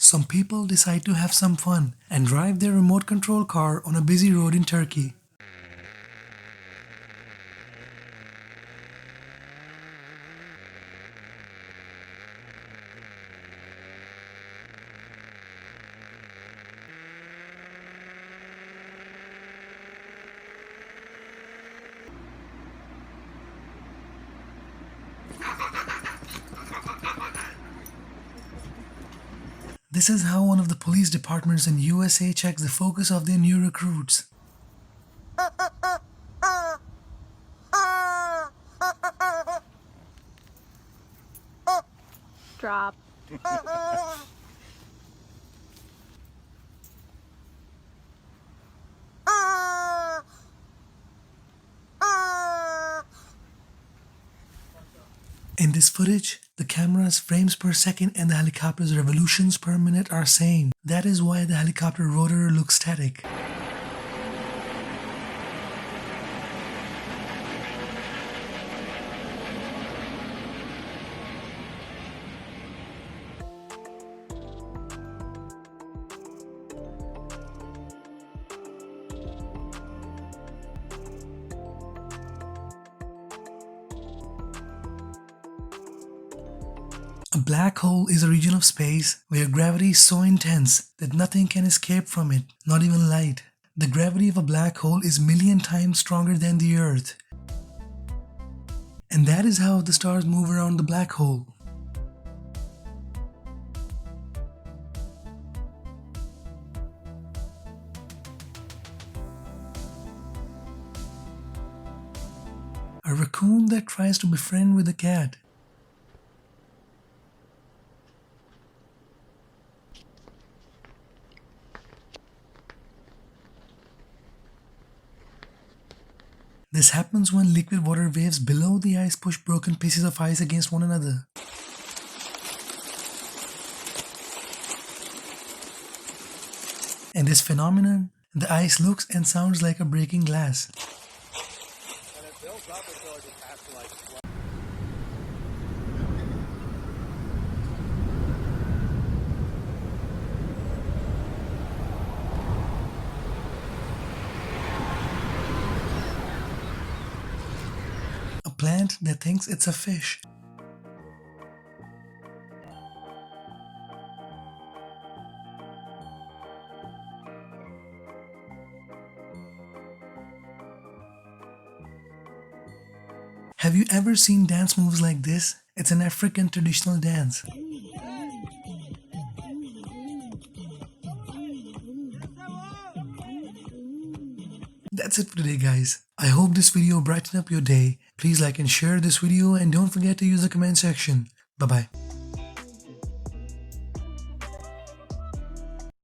Some people decide to have some fun and drive their remote control car on a busy road in Turkey. This is how one of the police departments in USA checks the focus of their new recruits. Drop. In this footage, the camera's frames per second and the helicopter's revolutions per minute are same. That is why the helicopter rotor looks static. A black hole is a region of space where gravity is so intense that nothing can escape from it, not even light. The gravity of a black hole is million times stronger than the Earth. And that is how the stars move around the black hole. A raccoon that tries to befriend with a cat. This happens when liquid water waves below the ice push broken pieces of ice against one another. In this phenomenon, the ice looks and sounds like a breaking glass. Plant that thinks it's a fish. Have you ever seen dance moves like this? It's an African traditional dance. That's it for today, guys. I hope this video brightened up your day. Please like and share this video and don't forget to use the comment section. Bye bye.